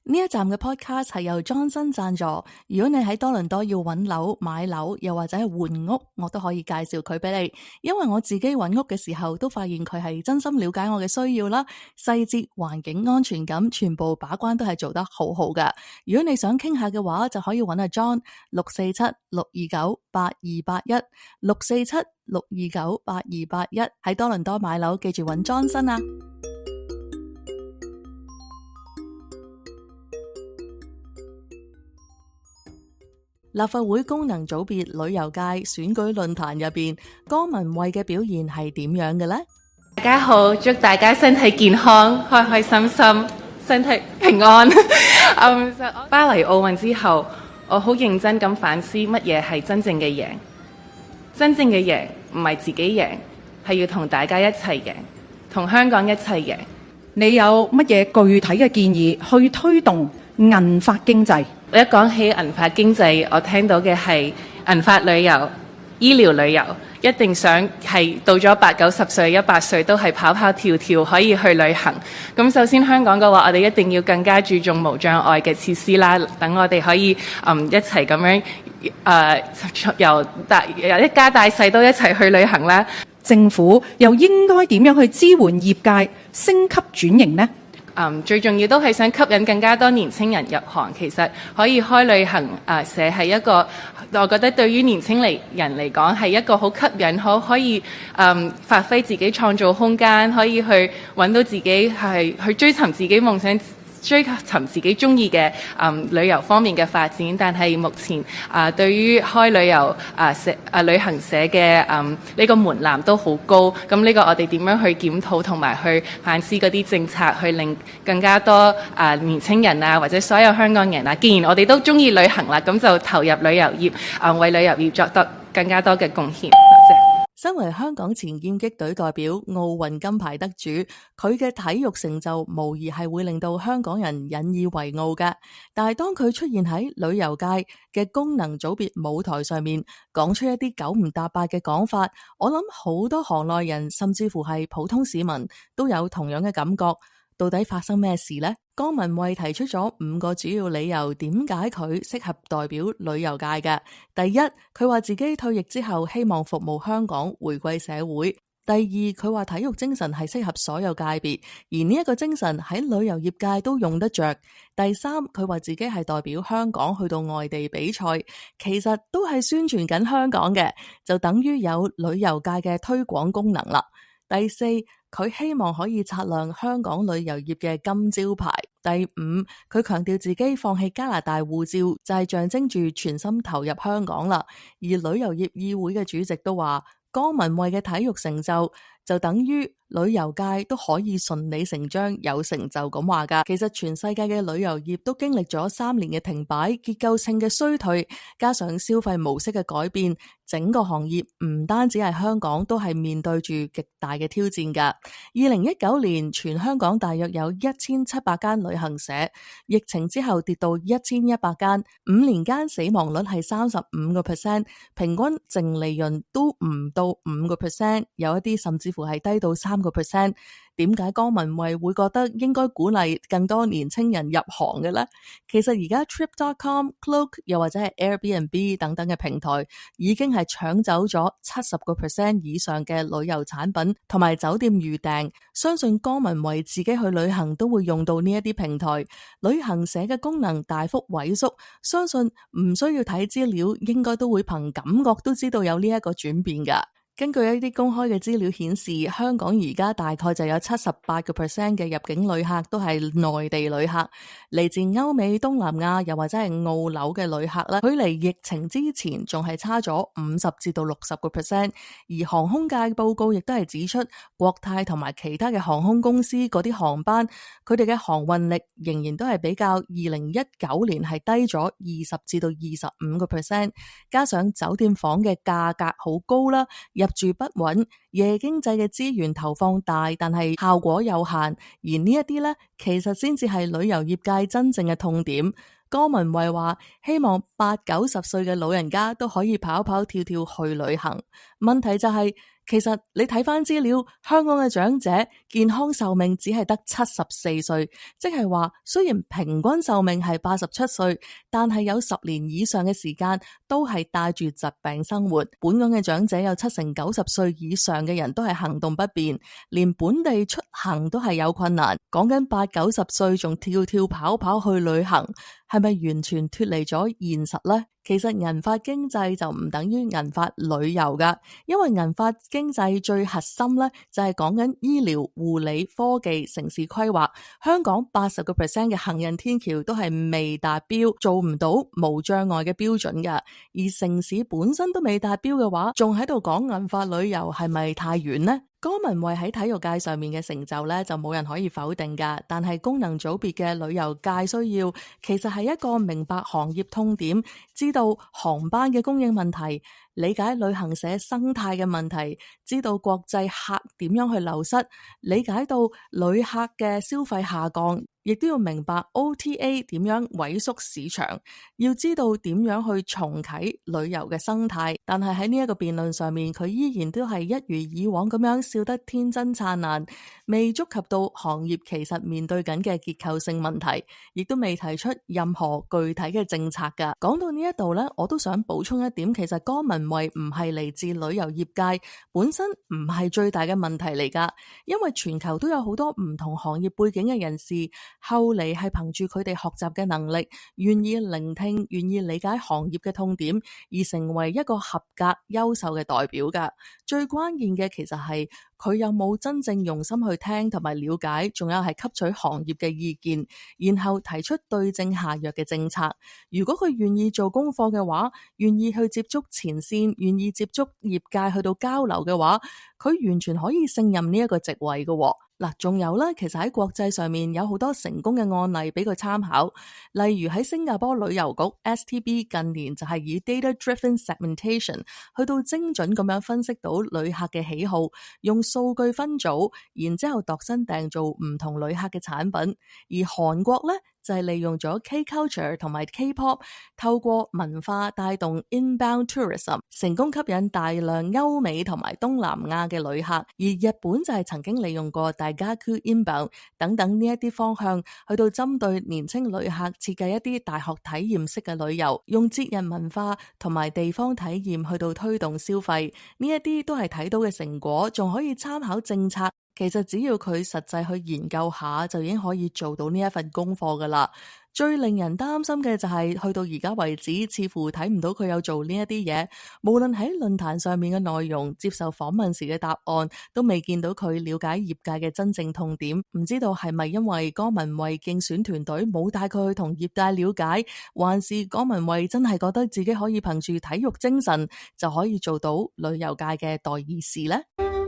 呢一站嘅 podcast 係由 Johnson 贊助，如果你喺多倫多要揾樓、買樓，又或者係換屋，我都可以介紹佢俾你。因為我自己揾屋嘅時候，都發現佢係真心了解我嘅需要啦，細節、環境、安全感，全部把關都係做得好好㗎。如果你想傾下嘅話，就可以揾阿 John 647-629-8281 647-629-8281喺多倫多買樓，記住揾 Johnson 啊！立法會功能組別旅遊界選舉論壇入邊，江文蔚嘅表現係點樣嘅呢？大家好，祝大家身體健康，開開心心，身體平安。巴黎奧運之後，我好認真咁反思乜嘢係真正嘅贏。真正嘅贏唔係自己贏，係要同大家一齊贏，同香港一齊贏。你有乜嘢具體嘅建議去推動銀髮經濟？一講起銀髮經濟，我聽到嘅係銀髮旅遊、醫療旅遊，一定想係到咗80-90歲、100歲都係跑跑跳跳可以去旅行。咁首先香港嘅話，我哋一定要更加注重無障礙嘅設施啦，等我哋可以一齊咁樣由一家大細都一齊去旅行啦。政府又應該點樣去支援業界升級轉型呢？最重要都係想吸引更加多年青人入行。其實可以開旅行社係一個，我覺得對於年青人嚟講係一個好吸引，可以發揮自己創造空間，可以去揾到自己係去追尋自己夢想，追尋自己中意嘅旅遊方面嘅發展。但係目前對於開旅遊旅行社嘅呢個門檻都好高。咁呢個我哋點樣去檢討同埋去反思嗰啲政策，去令更加多年青人或者所有香港人既然我哋都中意旅行啦，咁就投入旅遊業，為旅遊業作得更加多嘅貢獻。身為香港前劍擊隊代表、奧運金牌得主，佢嘅體育成就無疑係會令到香港人引以為傲嘅。但係當佢出現喺旅遊界嘅功能組別舞台上面，講出一啲九唔搭八嘅講法，我諗好多行內人甚至乎係普通市民都有同樣嘅感覺。到底發生咩事呢？江文蔚提出咗5個主要理由，點解佢適合代表旅遊界嘅。第一，佢話自己退役之後希望服務香港，回歸社會。第二，佢話體育精神係適合所有界別，而呢一個精神喺旅遊業界都用得着。第三，佢話自己係代表香港去到外地比賽，其實都係宣傳緊香港嘅，就等於有旅遊界嘅推廣功能啦。第四，佢希望可以擦亮香港旅遊業嘅金招牌。第五，佢強調自己放棄加拿大護照就係象徵住全心投入香港啦。而旅遊業議會嘅主席都話，江文蔚嘅體育成就就等於旅遊界都可以順理成章有成就咁話噶。其實全世界嘅旅遊業都經歷咗3年嘅停擺、結構性嘅衰退，加上消費模式嘅改變，整個行業唔單止係香港，都係面對住極大嘅挑戰噶。2019年全香港大約有1700間旅行社，疫情之後跌到1100間，5年間死亡率係35%，平均淨利潤都唔到5%，有一啲甚至乎係低到3%。點解江文蔚會覺得應該鼓勵更多年青人入行嘅呢？其實而家 Trip.com、Klook 又或者係 Airbnb 等等嘅平台已經係搶走咗70% 以上嘅旅遊產品同埋酒店預訂。相信江文蔚自己去旅行都會用到呢一啲平台，旅行社嘅功能大幅萎縮，相信唔需要睇資料，應該都會憑感覺都知道有呢一個轉變㗎。根據一啲公開嘅資料顯示，香港而家大概就有78% 嘅入境旅客都係內地旅客，嚟自歐美、東南亞又或者係澳紐嘅旅客啦。距離疫情之前仲係差咗50至到60%。而航空界報告亦都係指出，國泰同埋其他嘅航空公司嗰啲航班，佢哋嘅航運力仍然都係比較2019年係低咗20至到25%。加上酒店房嘅價格好高啦，入住不穩，夜經濟嘅資源投放大，但係效果有限，而呢一啲呢，其實先至係旅遊業界真正嘅痛點。江文蔚話希望80-90歲嘅老人家都可以跑跑跳跳去旅行，問題就係其實你睇翻資料，香港嘅長者健康壽命只係得74歲，即係話雖然平均壽命係87歲，但係有10年以上嘅時間都係帶住疾病生活。本港嘅長者有70-90歲以上嘅人都係行動不便，連本地出行都係有困難。講緊80-90歲仲跳跑去旅行，係咪完全脫離咗現實呢？其實銀髮經濟就唔等於銀髮旅遊噶，因為銀髮經濟最核心咧就係講緊醫療、護理、科技、城市規劃。香港80% 嘅行人天橋都係未達標，做唔到無障礙嘅標準噶。而城市本身都未達標嘅話，仲喺度講銀髮旅遊係咪太遠呢？江文蔚喺體育界上面嘅成就咧，就冇人可以否定噶。但係功能組別嘅旅遊界需要，其實係一個明白行業痛點，知道航班嘅供應問題，理解旅行社生態嘅問題，知道國際客點樣去流失，理解到旅客嘅消費下降，亦都要明白 OTA 點樣萎縮市場，要知道點樣去重啟旅遊嘅生態。但係喺呢一個辯論上面，佢依然都係一如以往咁樣笑得天真燦爛，未觸及到行業其實面對緊嘅結構性問題，亦都未提出任何具體嘅政策㗎。講到呢一度呢，我都想補充一點，其實江文蔚唔係嚟自旅遊業界，本身唔係最大嘅問題嚟㗎，因為全球都有好多唔同行業背景嘅人士，後嚟係憑住佢哋學習嘅能力，願意聆聽、願意理解行業嘅痛點，而成為一個合格、優秀嘅代表㗎。最關鍵嘅其實係佢有冇真正用心去聽同埋了解，仲有係吸取行業嘅意見，然後提出對症下藥嘅政策。如果佢願意做功課嘅話，願意去接觸前線，願意接觸業界去到交流嘅話，佢完全可以勝任呢一個職位嘅。嗱，仲有咧，其實喺國際上面有好多成功嘅案例俾佢參考，例如喺新加坡旅遊局 STB 近年就係以 data-driven segmentation 去到精準咁樣分析到旅客嘅喜好，用數據分組，然之後度身訂造唔同旅客嘅產品。而韓國咧就係利用咗 K-culture 同埋 K-pop， 透過文化帶動 inbound tourism， 成功吸引大量歐美同埋東南亞嘅旅客。而日本就係曾經利用過Daigaku inbound 等等呢一啲方向，去到針對年輕旅客設計一啲大學體驗式嘅旅遊，用節日文化同埋地方體驗去到推動消費。呢一啲都係睇到嘅成果，仲可以參考政策。其實只要佢實際去研究下，就已經可以做到呢一份功課噶啦。最令人擔心嘅就係去到而家為止，似乎睇唔到佢有做呢一啲嘢。無論喺論壇上面嘅內容，接受訪問時嘅答案，都未見到佢了解業界嘅真正痛點。唔知道係咪因為江文蔚競選團隊冇帶佢去同業界了解，還是江文蔚真係覺得自己可以憑住體育精神就可以做到旅遊界嘅代議士呢？